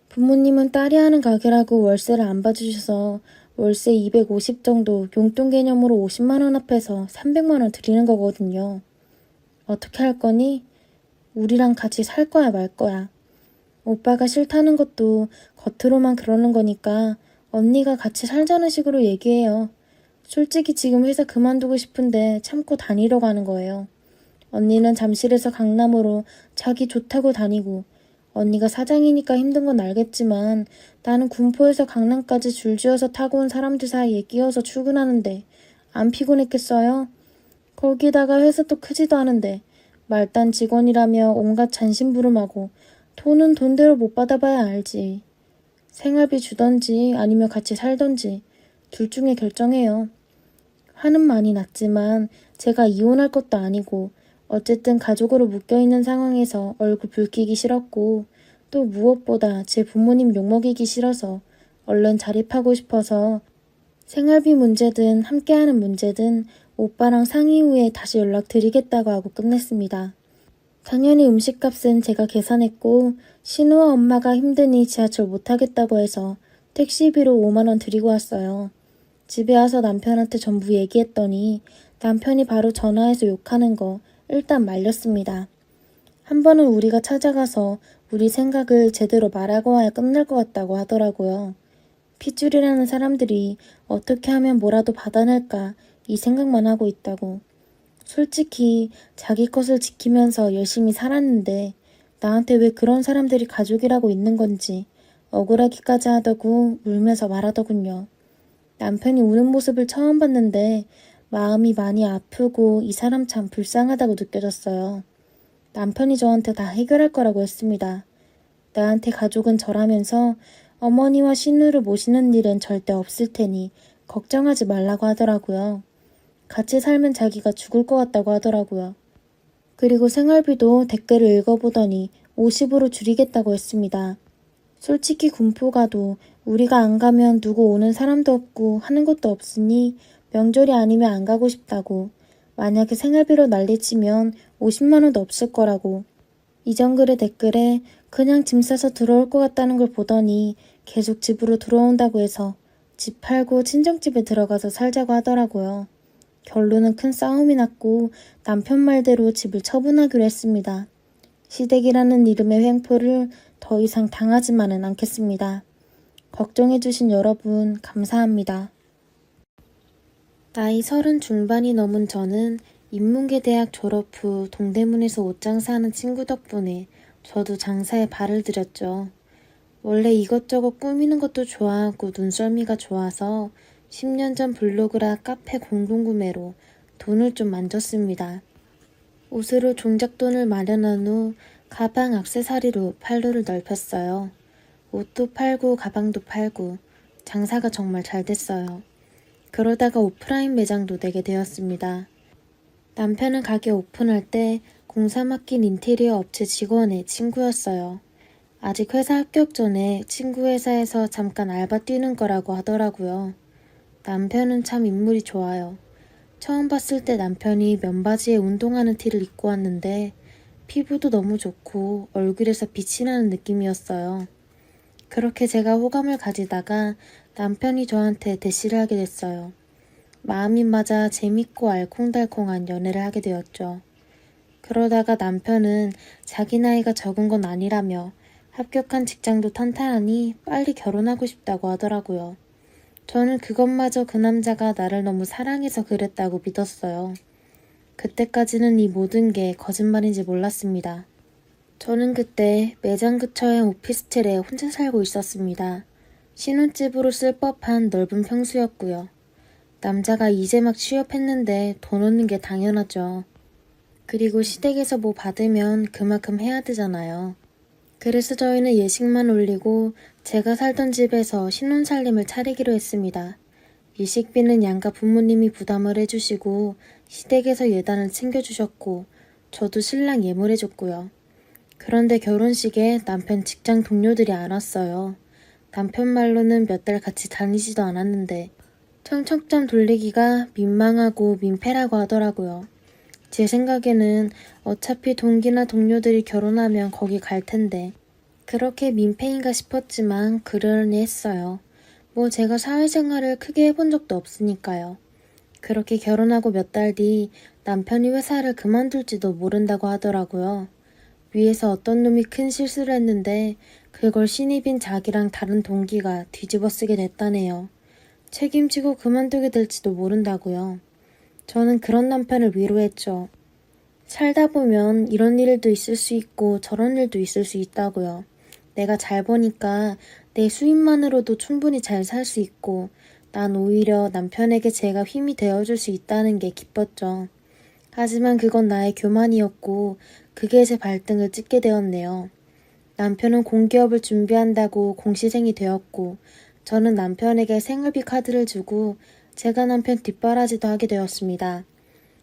부모님은 딸이 하는 가게라고 월세를 안 봐주셔서 월세 250 정도 용돈 개념으로 50만 원 합해서 300만 원 드리는 거거든요. 어떻게 할 거니? 우리랑 같이 살 거야 말 거야. 오빠가 싫다는 것도 겉으로만 그러는 거니까 언니가 같이 살자는 식으로 얘기해요. 솔직히 지금 회사 그만두고 싶은데 참고 다니려고 하는 거예요. 언니는 잠실에서 강남으로 자기 좋다고 다니고 언니가 사장이니까 힘든 건 알겠지만 나는 군포에서 강남까지 줄지어서 타고 온 사람들 사이에 끼어서 출근하는데 안 피곤했겠어요? 거기다가 회사도 크지도 않은데 말단 직원이라며 온갖 잔심부름하고 돈은 돈대로 못 받아봐야 알지. 생활비 주던지 아니면 같이 살던지 둘 중에 결정해요. 화는 많이 났지만 제가 이혼할 것도 아니고 어쨌든 가족으로 묶여있는 상황에서 얼굴 붉히기 싫었고 또 무엇보다 제 부모님 욕먹이기 싫어서 얼른 자립하고 싶어서 생활비 문제든 함께하는 문제든 오빠랑 상의 후에 다시 연락드리겠다고 하고 끝냈습니다. 당연히 음식값은 제가 계산했고 신우와 엄마가 힘드니 지하철 못 타겠다고 해서 택시비로 5만 원 드리고 왔어요. 집에 와서 남편한테 전부 얘기했더니 남편이 바로 전화해서 욕하는 거 일단 말렸습니다. 한 번은 우리가 찾아가서 우리 생각을 제대로 말하고 와야 끝날 것 같다고 하더라고요. 핏줄이라는 사람들이 어떻게 하면 뭐라도 받아낼까 이 생각만 하고 있다고. 솔직히 자기 것을 지키면서 열심히 살았는데 나한테 왜 그런 사람들이 가족이라고 있는 건지 억울하기까지 하더고 울면서 말하더군요. 남편이 우는 모습을 처음 봤는데 마음이 많이 아프고 이 사람 참 불쌍하다고 느껴졌어요. 남편이 저한테 다 해결할 거라고 했습니다. 나한테 가족은 저라면서 어머니와 신우를 모시는 일은 절대 없을 테니 걱정하지 말라고 하더라고요. 같이 살면 자기가 죽을 것 같다고 하더라고요. 그리고 생활비도 댓글을 읽어보더니 50으로 줄이겠다고 했습니다. 솔직히 군포 가도 우리가 안 가면 누구 오는 사람도 없고 하는 것도 없으니 명절이 아니면 안 가고 싶다고. 만약에 생활비로 난리치면 50만 원도 없을 거라고. 이전 글의 댓글에 그냥 짐 싸서 들어올 것 같다는 걸 보더니 계속 집으로 들어온다고 해서 집 팔고 친정집에 들어가서 살자고 하더라고요. 결론은 큰 싸움이 났고 남편 말대로 집을 처분하기로 했습니다. 시댁이라는 이름의 횡포를 더 이상 당하지만은 않겠습니다. 걱정해주신 여러분 감사합니다. 나이 30 중반이 넘은 저는 인문계대학 졸업 후 동대문에서 옷장사하는 친구 덕분에 저도 장사에 발을 들였죠. 원래 이것저것 꾸미는 것도 좋아하고 눈썰미가 좋아서 10년 전 블로그라 카페 공동구매로 돈을 좀 만졌습니다. 옷으로 종잣돈을 마련한 후 가방 액세서리로 판로를 넓혔어요. 옷도 팔고 가방도 팔고 장사가 정말 잘 됐어요. 그러다가 오프라인 매장도 내게 되었습니다. 남편은 가게 오픈할 때 공사 맡긴 인테리어 업체 직원의 친구였어요. 아직 회사 합격 전에 친구 회사에서 잠깐 알바 뛰는 거라고 하더라고요. 남편은 참 인물이 좋아요. 처음 봤을 때 남편이 면바지에 운동하는 티를 입고 왔는데 피부도 너무 좋고 얼굴에서 빛이 나는 느낌이었어요. 그렇게 제가 호감을 가지다가 남편이 저한테 대시를 하게 됐어요. 마음이 맞아 재밌고 알콩달콩한 연애를 하게 되었죠. 그러다가 남편은 자기 나이가 적은 건 아니라며 합격한 직장도 탄탄하니 빨리 결혼하고 싶다고 하더라고요. 저는 그것마저 그 남자가 나를 너무 사랑해서 그랬다고 믿었어요. 그때까지는 이 모든 게 거짓말인지 몰랐습니다. 저는 그때 매장 근처의 오피스텔에 혼자 살고 있었습니다. 신혼집으로 쓸 법한 넓은 평수였고요. 남자가 이제 막 취업했는데 돈 얻는 게 당연하죠. 그리고 시댁에서 뭐 받으면 그만큼 해야 되잖아요. 그래서 저희는 예식만 올리고 제가 살던 집에서 신혼살림을 차리기로 했습니다. 일식비는 양가 부모님이 부담을 해주시고 시댁에서 예단을 챙겨주셨고 저도 신랑 예물해줬고요. 그런데 결혼식에 남편 직장 동료들이 안 왔어요. 남편 말로는 몇 달 같이 다니지도 않았는데 청첩장 돌리기가 민망하고 민폐라고 하더라고요. 제 생각에는 어차피 동기나 동료들이 결혼하면 거기 갈 텐데 그렇게 민폐인가 싶었지만 그러려니 했어요. 뭐 제가 사회생활을 크게 해본 적도 없으니까요. 그렇게 결혼하고 몇 달 뒤 남편이 회사를 그만둘지도 모른다고 하더라고요. 위에서 어떤 놈이 큰 실수를 했는데 그걸 신입인 자기랑 다른 동기가 뒤집어 쓰게 됐다네요. 책임지고 그만두게 될지도 모른다고요. 저는 그런 남편을 위로했죠. 살다 보면 이런 일도 있을 수 있고 저런 일도 있을 수 있다고요. 내가 잘 버니까 내 수입만으로도 충분히 잘 살 수 있고 난 오히려 남편에게 제가 힘이 되어줄 수 있다는 게 기뻤죠. 하지만 그건 나의 교만이었고 그게 제 발등을 찍게 되었네요. 남편은 공기업을 준비한다고 공시생이 되었고 저는 남편에게 생활비 카드를 주고 제가 남편 뒷바라지도 하게 되었습니다.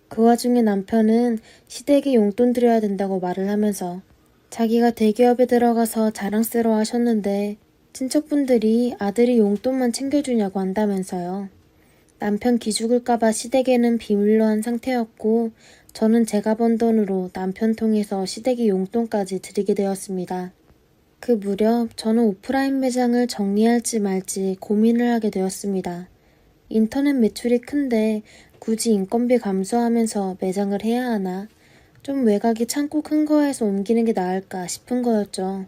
그 와중에 남편은 시댁에 용돈 드려야 된다고 말을 하면서 자기가 대기업에 들어가서 자랑스러워 하셨는데 친척분들이 아들이 용돈만 챙겨주냐고 한다면서요. 남편 기죽을까봐 시댁에는 비밀로 한 상태였고 저는 제가 번 돈으로 남편 통해서 시댁에 용돈까지 드리게 되었습니다. 그 무렵 저는 오프라인 매장을 정리할지 말지 고민을 하게 되었습니다. 인터넷 매출이 큰데 굳이 인건비 감소하면서 매장을 해야 하나? 좀 외곽이 창고 큰 거에서 옮기는 게 나을까 싶은 거였죠.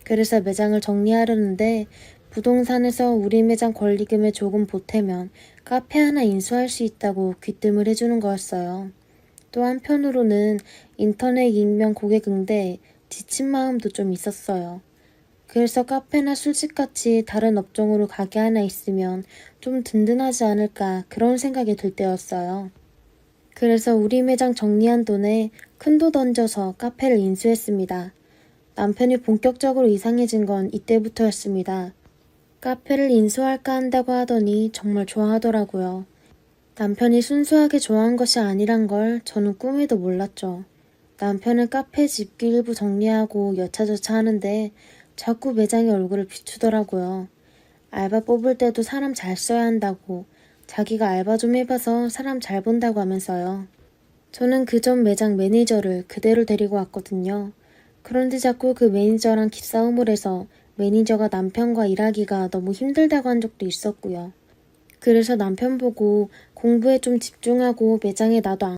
그래서 매장을 정리하려는데 부동산에서 우리 매장 권리금에 조금 보태면 카페 하나 인수할 수 있다고 귀뜸을 해주는 거였어요. 또 한편으로는 인터넷 익명 고객 응대에 지친 마음도 좀 있었어요. 그래서 카페나 술집같이 다른 업종으로 가게 하나 있으면 좀 든든하지 않을까 그런 생각이 들 때였어요. 그래서 우리 매장 정리한 돈에 큰돈 던져서 카페를 인수했습니다. 남편이 본격적으로 이상해진 건 이때부터였습니다. 카페를 인수할까 한다고 하더니 정말 좋아하더라고요. 남편이 순수하게 좋아한 것이 아니란 걸 저는 꿈에도 몰랐죠. 남편은 카페 집기 일부 정리하고 여차저차 하는데 자꾸 매장에 얼굴을 비추더라고요. 알바 뽑을 때도 사람 잘 써야 한다고 자기가 알바 좀 해봐서 사람 잘 본다고 하면서요. 저는 그 전 매장 매니저를 그대로 데리고 왔거든요. 그런데 자꾸 그 매니저랑 기싸움을 해서 매니저가 남편과 일하기가 너무 힘들다고 한 적도 있었고요. 그래서 남편 보고 공부에 좀 집중하고 매장에 나도 안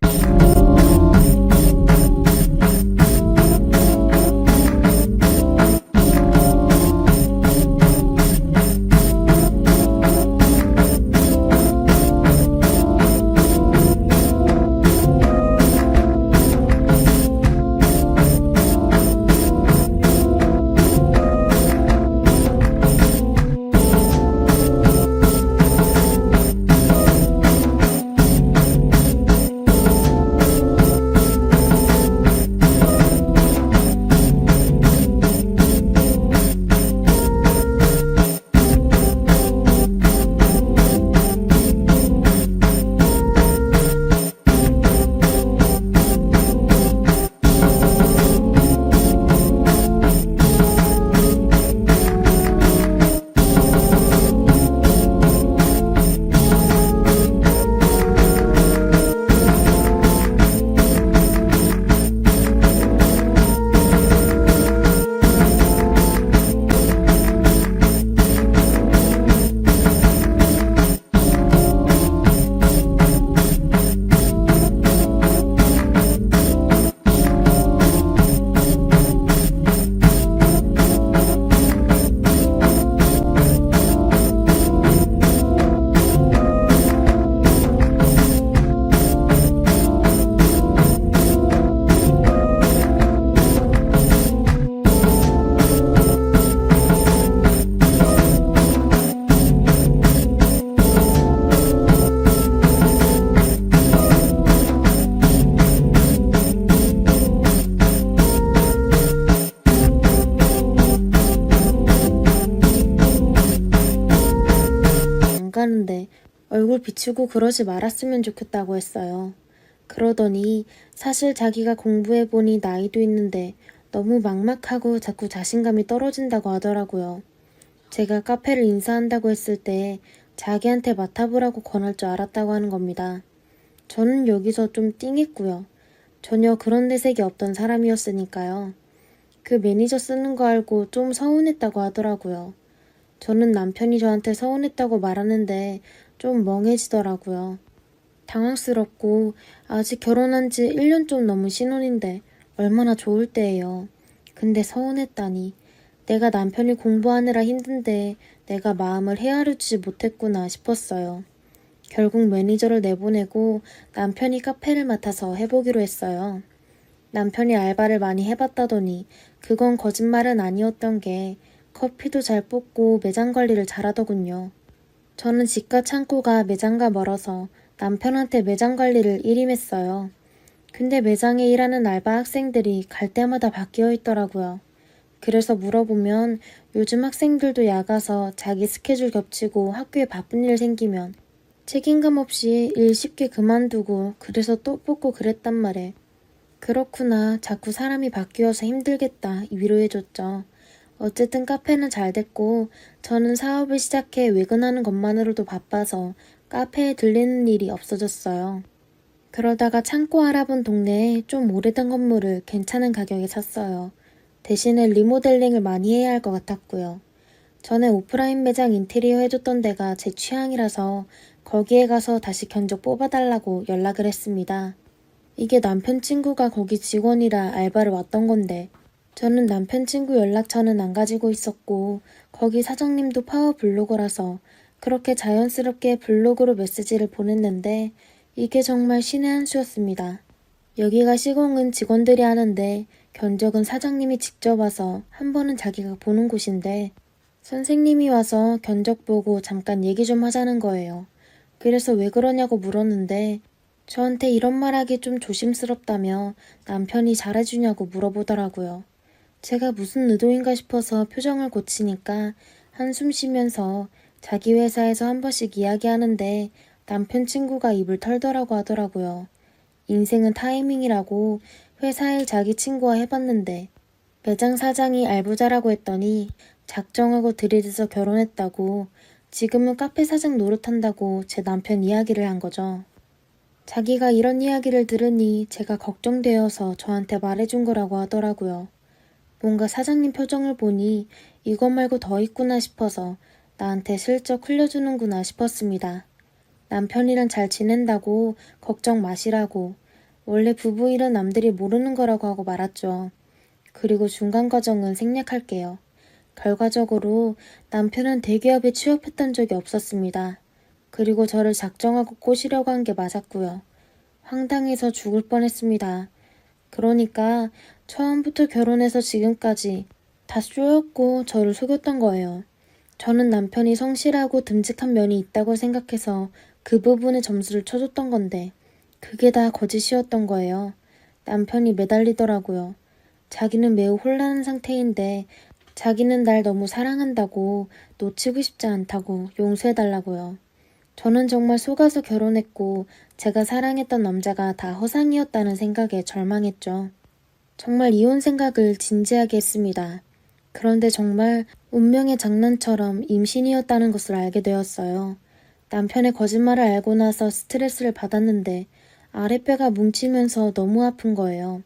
얼굴 비추고 그러지 말았으면 좋겠다고 했어요. 그러더니 사실 자기가 공부해보니 나이도 있는데 너무 막막하고 자꾸 자신감이 떨어진다고 하더라고요. 제가 카페를 인사한다고 했을 때 자기한테 맡아보라고 권할 줄 알았다고 하는 겁니다. 저는 여기서 좀 띵했고요. 전혀 그런 내색이 없던 사람이었으니까요. 그 매니저 쓰는 거 알고 좀 서운했다고 하더라고요. 저는 남편이 저한테 서운했다고 말하는데 좀 멍해지더라고요. 당황스럽고 아직 결혼한 지 1년 좀 넘은 신혼인데 얼마나 좋을 때예요. 근데 서운했다니. 내가 남편이 공부하느라 힘든데 내가 마음을 헤아려주지 못했구나 싶었어요. 결국 매니저를 내보내고 남편이 카페를 맡아서 해보기로 했어요. 남편이 알바를 많이 해봤다더니 그건 거짓말은 아니었던 게 커피도 잘 뽑고 매장 관리를 잘하더군요. 저는 집과 창고가 매장과 멀어서 남편한테 매장 관리를 일임했어요. 근데 매장에 일하는 알바 학생들이 갈 때마다 바뀌어 있더라고요. 그래서 물어보면 요즘 학생들도 야가서 자기 스케줄 겹치고 학교에 바쁜 일 생기면 책임감 없이 일 쉽게 그만두고 그래서 또 뽑고 그랬단 말에. 그렇구나. 자꾸 사람이 바뀌어서 힘들겠다. 위로해줬죠. 어쨌든 카페는 잘 됐고 저는 사업을 시작해 외근하는 것만으로도 바빠서 카페에 들리는 일이 없어졌어요. 그러다가 창고 알아본 동네에 좀 오래된 건물을 괜찮은 가격에 샀어요. 대신에 리모델링을 많이 해야 할 것 같았고요. 전에 오프라인 매장 인테리어 해줬던 데가 제 취향이라서 거기에 가서 다시 견적 뽑아달라고 연락을 했습니다. 이게 남편 친구가 거기 직원이라 알바를 왔던 건데 저는 남편 친구 연락처는 안 가지고 있었고 거기 사장님도 파워 블로거라서 그렇게 자연스럽게 블로그로 메시지를 보냈는데 이게 정말 신의 한 수였습니다. 여기가 시공은 직원들이 하는데 견적은 사장님이 직접 와서 한 번은 자기가 보는 곳인데 선생님이 와서 견적 보고 잠깐 얘기 좀 하자는 거예요. 그래서 왜 그러냐고 물었는데 저한테 이런 말하기 좀 조심스럽다며 남편이 잘해주냐고 물어보더라고요. 제가 무슨 의도인가 싶어서 표정을 고치니까 한숨 쉬면서 자기 회사에서 한 번씩 이야기하는데 남편 친구가 입을 털더라고 하더라고요. 인생은 타이밍이라고 회사 일 자기 친구와 해봤는데 매장 사장이 알부자라고 했더니 작정하고 들이대서 결혼했다고 지금은 카페 사장 노릇한다고 제 남편 이야기를 한 거죠. 자기가 이런 이야기를 들으니 제가 걱정되어서 저한테 말해준 거라고 하더라고요. 뭔가 사장님 표정을 보니 이것 말고 더 있구나 싶어서 나한테 슬쩍 흘려주는구나 싶었습니다. 남편이랑 잘 지낸다고 걱정 마시라고 원래 부부 일은 남들이 모르는 거라고 하고 말았죠. 그리고 중간 과정은 생략할게요. 결과적으로 남편은 대기업에 취업했던 적이 없었습니다. 그리고 저를 작정하고 꼬시려고 한 게 맞았고요. 황당해서 죽을 뻔했습니다. 그러니까 처음부터 결혼해서 지금까지 다 쪼였고 저를 속였던 거예요. 저는 남편이 성실하고 듬직한 면이 있다고 생각해서 그 부분에 점수를 쳐줬던 건데 그게 다 거짓이었던 거예요. 남편이 매달리더라고요. 자기는 매우 혼란한 상태인데 자기는 날 너무 사랑한다고 놓치고 싶지 않다고 용서해달라고요. 저는 정말 속아서 결혼했고 제가 사랑했던 남자가 다 허상이었다는 생각에 절망했죠. 정말 이혼 생각을 진지하게 했습니다. 그런데 정말 운명의 장난처럼 임신이었다는 것을 알게 되었어요. 남편의 거짓말을 알고 나서 스트레스를 받았는데 아랫배가 뭉치면서 너무 아픈 거예요.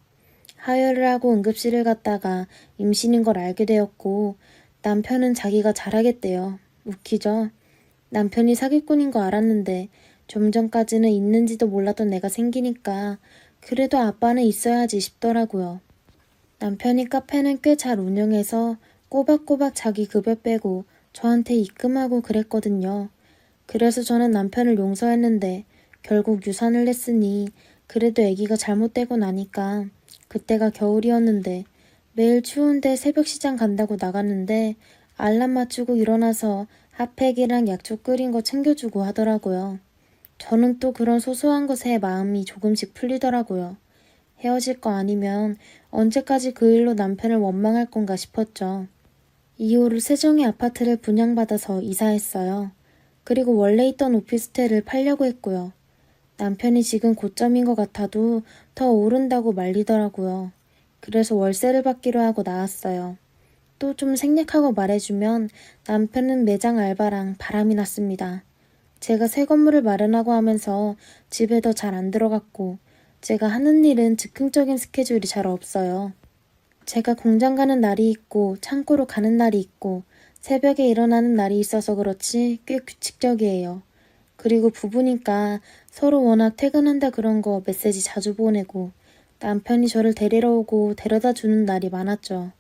하혈을 하고 응급실을 갔다가 임신인 걸 알게 되었고 남편은 자기가 잘하겠대요. 웃기죠? 남편이 사기꾼인 거 알았는데 좀 전까지는 있는지도 몰랐던 애가 생기니까 그래도 아빠는 있어야지 싶더라고요. 남편이 카페는 꽤 잘 운영해서 꼬박꼬박 자기 급여 빼고 저한테 입금하고 그랬거든요. 그래서 저는 남편을 용서했는데 결국 유산을 냈으니 그래도 아기가 잘못되고 나니까 그때가 겨울이었는데 매일 추운데 새벽 시장 간다고 나갔는데 알람 맞추고 일어나서 핫팩이랑 약초 끓인 거 챙겨주고 하더라고요. 저는 또 그런 소소한 것에 마음이 조금씩 풀리더라고요. 헤어질 거 아니면 언제까지 그 일로 남편을 원망할 건가 싶었죠. 이후로 세종의 아파트를 분양받아서 이사했어요. 그리고 원래 있던 오피스텔을 팔려고 했고요. 남편이 지금 고점인 것 같아도 더 오른다고 말리더라고요. 그래서 월세를 받기로 하고 나왔어요. 또 좀 생략하고 말해주면 남편은 매장 알바랑 바람이 났습니다. 제가 새 건물을 마련하고 하면서 집에 더 잘 안 들어갔고 제가 하는 일은 즉흥적인 스케줄이 잘 없어요. 제가 공장 가는 날이 있고 창고로 가는 날이 있고 새벽에 일어나는 날이 있어서 그렇지 꽤 규칙적이에요. 그리고 부부니까 서로 워낙 퇴근한다 그런 거 메시지 자주 보내고 남편이 저를 데리러 오고 데려다 주는 날이 많았죠.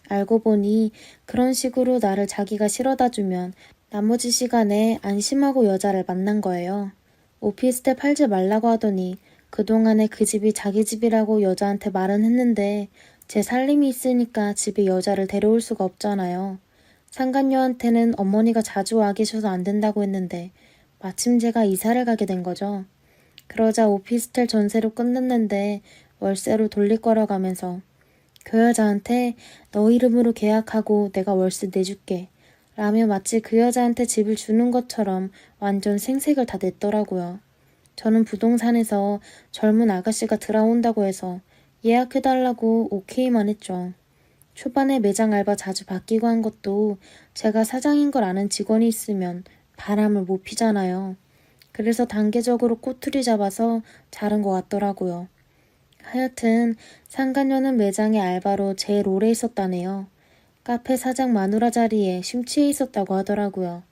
알고 보니 그런 식으로 나를 자기가 실어다 주면 나머지 시간에 안심하고 여자를 만난 거예요. 오피스텔 팔지 말라고 하더니 그동안에 그 집이 자기 집이라고 여자한테 말은 했는데 제 살림이 있으니까 집에 여자를 데려올 수가 없잖아요. 상간녀한테는 어머니가 자주 와 계셔서 안 된다고 했는데 마침 제가 이사를 가게 된 거죠. 그러자 오피스텔 전세로 끝냈는데 월세로 돌릴 거라고 하면서 그 여자한테 너 이름으로 계약하고 내가 월세 내줄게 라며 마치 그 여자한테 집을 주는 것처럼 완전 생색을 다 냈더라고요. 저는 부동산에서 젊은 아가씨가 들어온다고 해서 예약해달라고 오케이만 했죠. 초반에 매장 알바 자주 바뀌고 한 것도 제가 사장인 걸 아는 직원이 있으면 바람을 못 피잖아요. 그래서 단계적으로 꼬투리 잡아서 자른 것 같더라고요. 하여튼 상간녀는 매장에 알바로 제일 오래 있었다네요. 카페 사장 마누라 자리에 심취해 있었다고 하더라고요.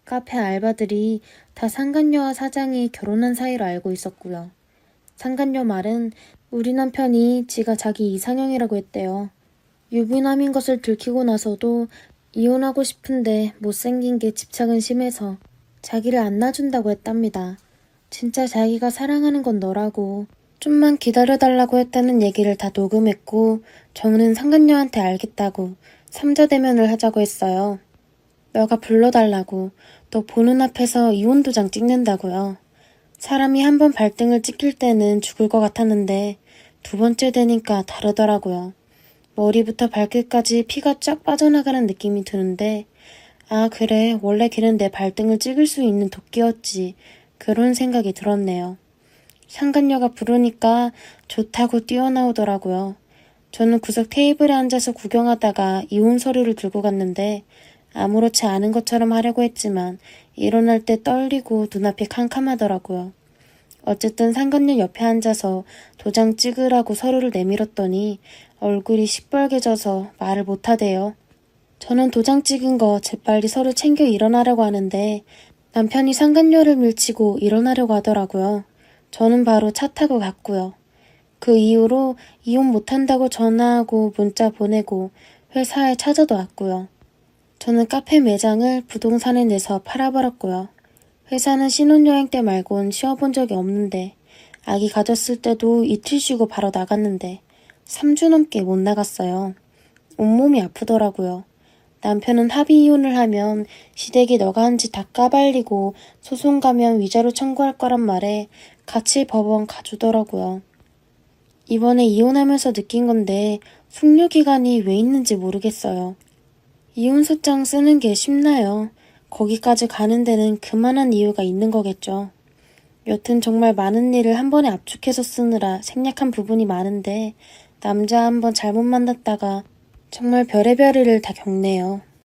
카페 알바들이 다 상간녀와 사장이 결혼한 사이로 알고 있었고요. 상간녀 말은 우리 남편이 지가 자기 이상형이라고 했대요. 유부남인 것을 들키고 나서도 이혼하고 싶은데 못생긴 게 집착은 심해서 자기를 안 놔준다고 했답니다. 진짜 자기가 사랑하는 건 너라고 좀만 기다려달라고 했다는 얘기를 다 녹음했고 저는 상간녀한테 알겠다고 삼자 대면을 하자고 했어요. 너가 불러달라고 너 보는 앞에서 이혼 도장 찍는다고요. 사람이 한 번 발등을 찍힐 때는 죽을 것 같았는데 두 번째 되니까 다르더라고요. 머리부터 발끝까지 피가 쫙 빠져나가는 느낌이 드는데 아 그래 원래 걔는 내 발등을 찍을 수 있는 도끼였지 그런 생각이 들었네요. 상간녀가 부르니까 좋다고 뛰어나오더라고요. 저는 구석 테이블에 앉아서 구경하다가 이혼 서류를 들고 갔는데 아무렇지 않은 것처럼 하려고 했지만 일어날 때 떨리고 눈앞이 캄캄하더라고요. 어쨌든 상간녀 옆에 앉아서 도장 찍으라고 서류를 내밀었더니 얼굴이 시뻘개져서 말을 못하대요. 저는 도장 찍은 거 재빨리 서류 챙겨 일어나려고 하는데 남편이 상간녀를 밀치고 일어나려고 하더라고요. 저는 바로 차 타고 갔고요. 그 이후로 이혼 못한다고 전화하고 문자 보내고 회사에 찾아도 왔고요. 저는 카페 매장을 부동산에 내서 팔아버렸고요. 회사는 신혼여행 때 말곤 쉬어본 적이 없는데 아기 가졌을 때도 이틀 쉬고 바로 나갔는데 3주 넘게 못 나갔어요. 온몸이 아프더라고요. 남편은 합의 이혼을 하면 시댁이 너가 한 짓 다 까발리고 소송 가면 위자료 청구할 거란 말에 같이 법원 가주더라고요. 이번에 이혼하면서 느낀 건데 숙려기간이 왜 있는지 모르겠어요. 이혼소장 쓰는 게 쉽나요? 거기까지 가는 데는 그만한 이유가 있는 거겠죠. 여튼 정말 많은 일을 한 번에 압축해서 쓰느라 생략한 부분이 많은데 남자 한 번 잘못 만났다가 정말 별의별 일을 다 겪네요.